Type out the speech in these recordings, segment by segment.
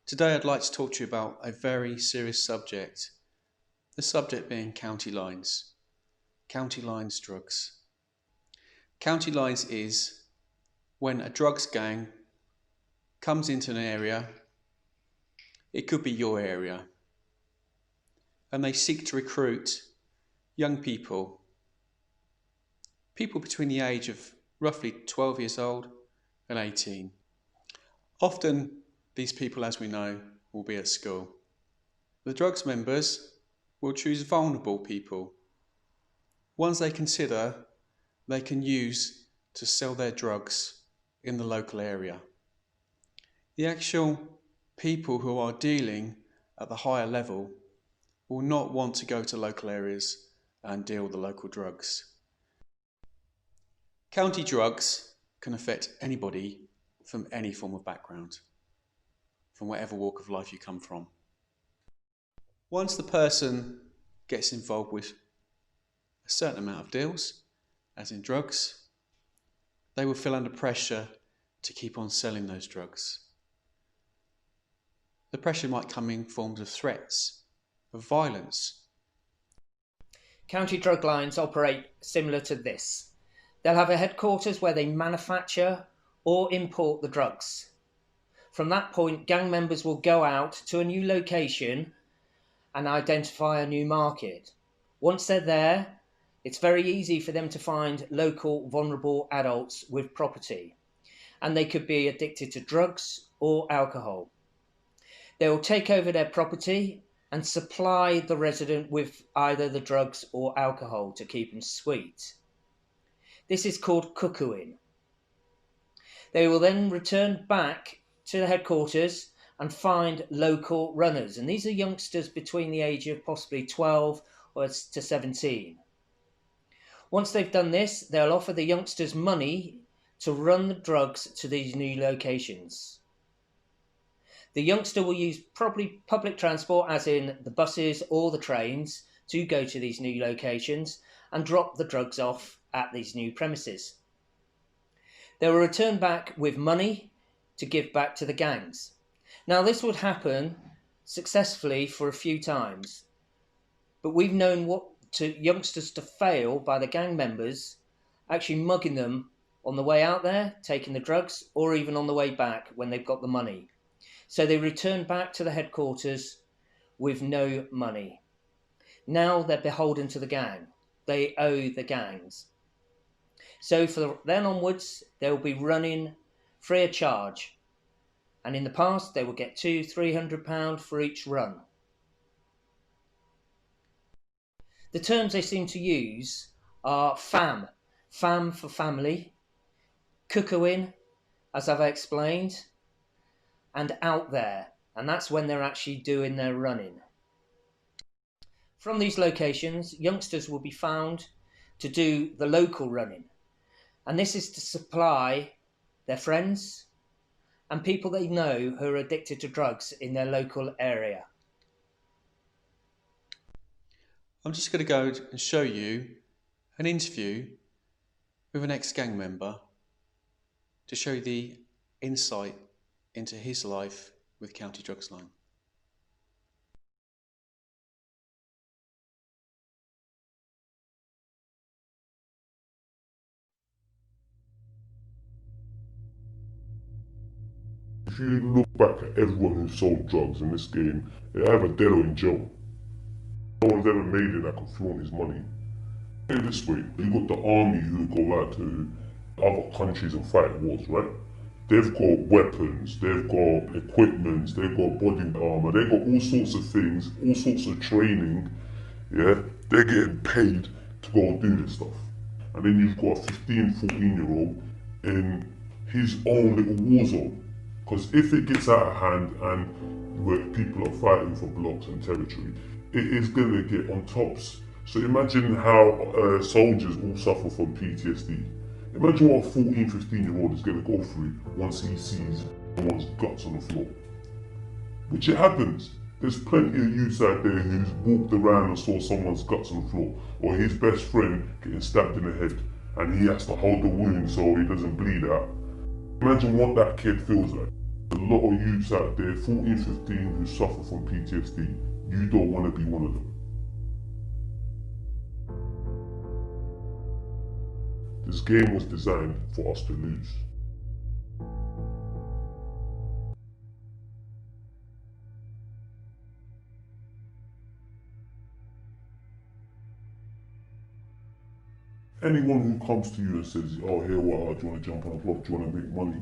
Today I'd like to talk to you about a very serious subject, the subject being county lines. County lines drugs. County lines is when a drugs gang comes into an area, it could be your area, and they seek to recruit young people between the age of roughly 12 years old and 18. Often these people, as we know, will be at school. The drugs members will choose vulnerable people, ones they consider they can use to sell their drugs in the local area. The actual people who are dealing at the higher level will not want to go to local areas and deal with the local drugs. County drugs can affect anybody from any form of background, from whatever walk of life you come from. Once the person gets involved with a certain amount of deals, as in drugs, they will feel under pressure to keep on selling those drugs. The pressure might come in forms of threats, of violence. County drug lines operate similar to this. They'll have a headquarters where they manufacture or import the drugs. From that point, gang members will go out to a new location and identify a new market. Once they're there, it's very easy for them to find local vulnerable adults with property, and they could be addicted to drugs or alcohol. They will take over their property and supply the resident with either the drugs or alcohol to keep them sweet. This is called cuckooing. They will then return back to the headquarters and find local runners, and these are youngsters between the age of possibly 12 or to 17. Once they've done this, they'll offer the youngsters money to run the drugs to these new locations. The youngster will use probably public transport, as in the buses or the trains, to go to these new locations and drop the drugs off at these new premises. They will return back with money to give back to the gangs. Now, this would happen successfully for a few times, but we've known youngsters to fail by the gang members actually mugging them on the way out there, taking the drugs, or even on the way back when they've got the money. So they return back to the headquarters with no money. Now they're beholden to the gang. They owe the gangs. So from then onwards, they'll be running free of charge. And in the past, they would get £200–300 for each run. The terms they seem to use are fam for family, cuckooing, as I've explained, and out there, and that's when they're actually doing their running. From these locations, youngsters will be found to do the local running, and this is to supply their friends and people they know who are addicted to drugs in their local area. I'm just going to go and show you an interview with an ex-gang member to show you the insight into his life with County Drugs Line. If you look back at everyone who sold drugs in this game, they're either dead or in jail. No one's ever made it that can flaunt his money. Put it this way, you got the army who go out to other countries and fight wars, right? They've got weapons, they've got equipment, they've got body armor, they've got all sorts of things, all sorts of training, yeah? They're getting paid to go and do this stuff. And then you've got a 15–14-year-old in his own little war zone. Because if it gets out of hand and where people are fighting for blocks and territory, it is going to get on tops. So imagine how soldiers all suffer from PTSD. Imagine what a 14–15-year-old is going to go through once he sees someone's guts on the floor. Which it happens. There's plenty of youths out there who's walked around and saw someone's guts on the floor, or his best friend getting stabbed in the head, and he has to hold the wound so he doesn't bleed out. Imagine what that kid feels like. A lot of youths out there, 14, 15, who suffer from PTSD. You don't want to be one of them. This game was designed for us to lose. Anyone who comes to you and says, oh, here, what, do you want to jump on a block, do you want to make money,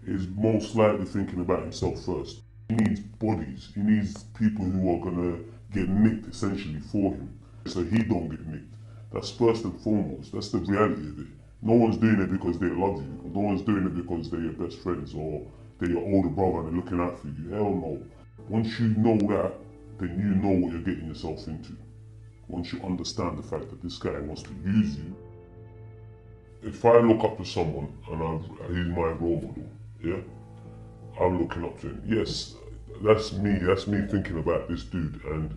is most likely thinking about himself first. He needs bodies. He needs people who are going to get nicked essentially for him, so he don't get nicked. That's first and foremost. That's the reality of it. No one's doing it because they love you. No one's doing it because they're your best friends or they're your older brother and they're looking out for you. Hell no. Once you know that, then you know what you're getting yourself into. Once you understand the fact that this guy wants to use you. If I look up to someone and he's my role model, yeah, I'm looking up to him. Yes, that's me thinking about this dude, and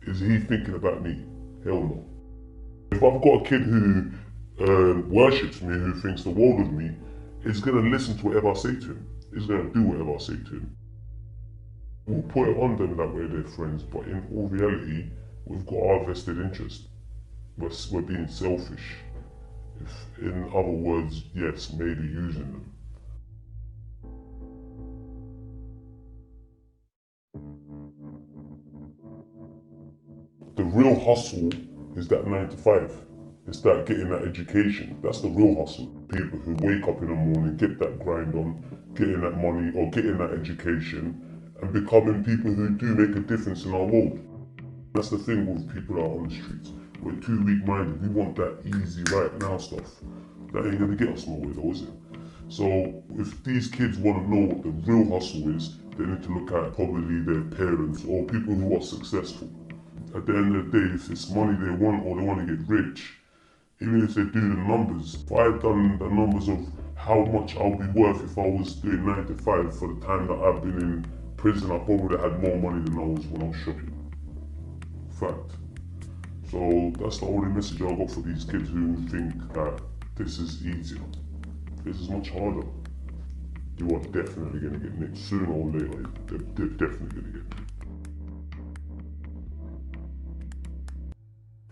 is he thinking about me? Hell no. If I've got a kid who worships me, who thinks the world of me, is going to listen to whatever I say to him. He's going to do whatever I say to him. We'll put it on them that we're their friends, but in all reality, we've got our vested interest. We're being selfish. If, in other words, yes, maybe using them. The real hustle is that 9 to 5. It's that getting that education. That's the real hustle. People who wake up in the morning, get that grind on, getting that money or getting that education, and becoming people who do make a difference in our world. That's the thing with people out on the streets. We're too weak-minded. We want that easy right now stuff. That ain't gonna get us nowhere though, is it? So if these kids want to know what the real hustle is, they need to look at probably their parents or people who are successful. At the end of the day, if it's money they want or they want to get rich, even if they do the numbers, if I've done the numbers of how much I'll be worth if I was doing 9 to 5 for the time that I've been in prison, I probably would have had more money than I was when I was shooting. Fact. So that's the only message I got for these kids who think that this is easier. This is much harder. You are definitely going to get nicked. Sooner or later, they're definitely going to get nicked.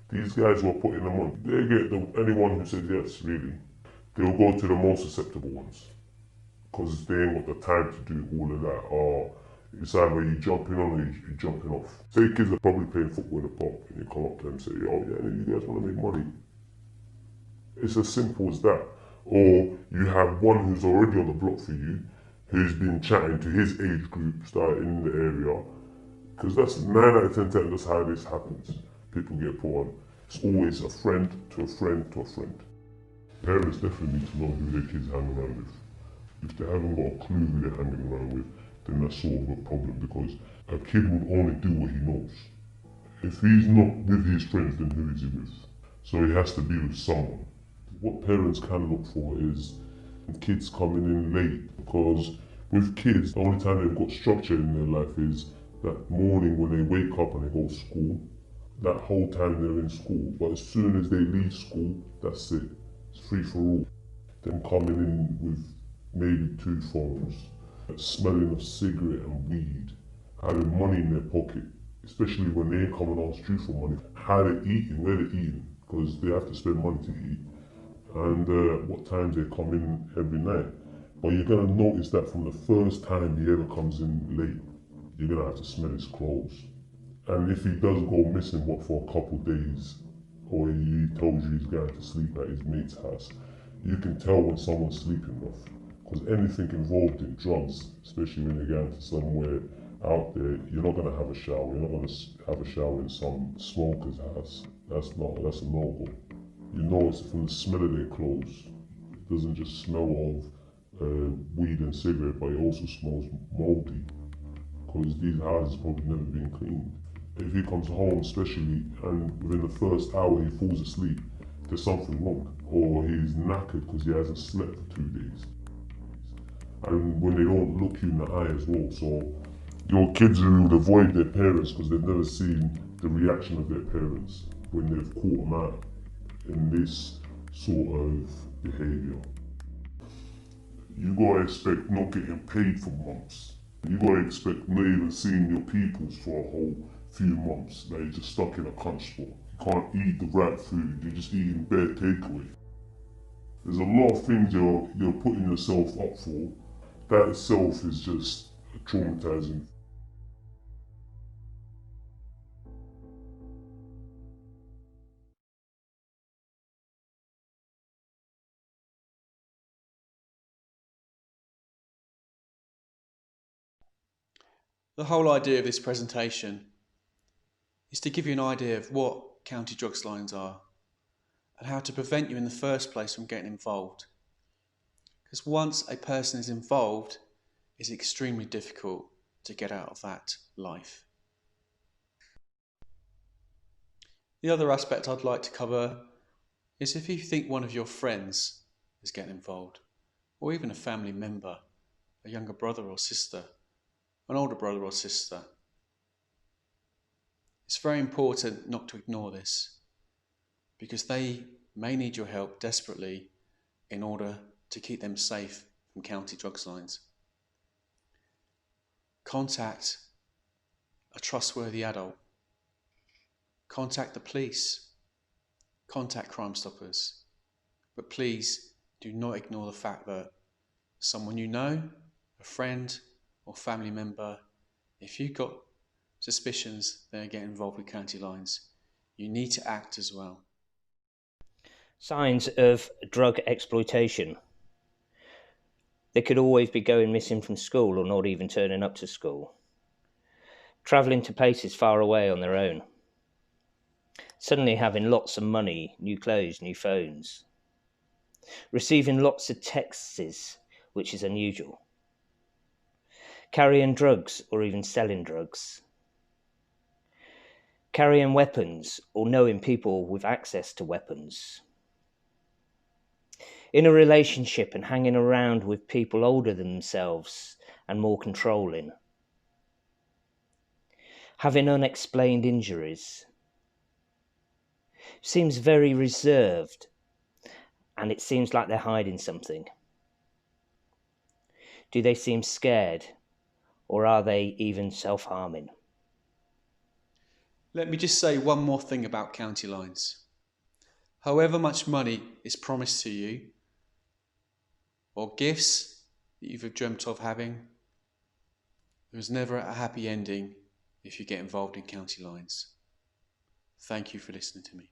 These guys who are putting them on, they get anyone who says yes, really. They'll go to the most susceptible ones. Because they ain't got the time to do all of that. Or it's either you jumping on or you're jumping off. Say kids are probably playing football in the park and you come up to them and say, oh yeah, you guys want to make money. It's as simple as that. Or you have one who's already on the block for you, who's been chatting to his age group, starting in the area. Because that's 9 out of 10 times that's how this happens. People get put on. It's always a friend to a friend to a friend. Parents definitely need to know who their kids hang around with. If they haven't got a clue who they're hanging around with, then that's sort of a problem because a kid will only do what he knows. If he's not with his friends, then who is he with? So he has to be with someone. What parents can look for is kids coming in late because with kids, the only time they've got structure in their life is that morning when they wake up and they go to school. That whole time they're in school, but as soon as they leave school, that's it. It's free for all. Them coming in with maybe 2 phones, smelling of cigarette and weed, having money in their pocket, especially when they ain't coming on the street for money. How they're eating, where they're eating, because they have to spend money to eat, and what times they come in every night. But you're gonna notice that from the first time he ever comes in late, you're gonna have to smell his clothes. And if he does go missing, for a couple days, or he tells you he's going to sleep at his mate's house, you can tell when someone's sleeping rough. Because anything involved in drugs, especially when you're going to somewhere out there, you're not going to have a shower. You're not going to have a shower in some smoker's house. That's a no-go. You know it's from the smell of their clothes. It doesn't just smell of weed and cigarette, but it also smells moldy. Because these houses probably never been cleaned. If he comes home especially and within the first hour he falls asleep, there's something wrong. Or he's knackered because he hasn't slept for 2 days. And when they don't look you in the eye as well, so your kids who would avoid their parents because they've never seen the reaction of their parents when they've caught them out in this sort of behaviour. you gotta expect not getting paid for months. You gotta expect not even seeing your peoples for a whole few months. Now you're just stuck in a cunt spot. You can't eat the right food, you're just eating bare takeaway. There's a lot of things you're putting yourself up for. That itself is just traumatizing. The whole idea of this presentation is to give you an idea of what county drugs lines are and how to prevent you in the first place from getting involved. Because once a person is involved, it's extremely difficult to get out of that life. The other aspect I'd like to cover is if you think one of your friends is getting involved, or even a family member, a younger brother or sister, an older brother or sister, it's very important not to ignore this, because they may need your help desperately in order to keep them safe from county drugs lines. Contact a trustworthy adult. Contact the police. Contact Crime Stoppers. But please do not ignore the fact that someone you know, a friend or family member, if you've got suspicions they're getting involved with county lines, you need to act as well. Signs of drug exploitation. They could always be going missing from school or not even turning up to school. Travelling to places far away on their own. Suddenly having lots of money, new clothes, new phones. Receiving lots of texts, which is unusual. Carrying drugs or even selling drugs. Carrying weapons or knowing people with access to weapons. In a relationship and hanging around with people older than themselves and more controlling. Having unexplained injuries. Seems very reserved, and it seems like they're hiding something. Do they seem scared, or are they even self-harming? Let me just say one more thing about county lines. However much money is promised to you, or gifts that you've dreamt of having, there is never a happy ending if you get involved in county lines. Thank you for listening to me.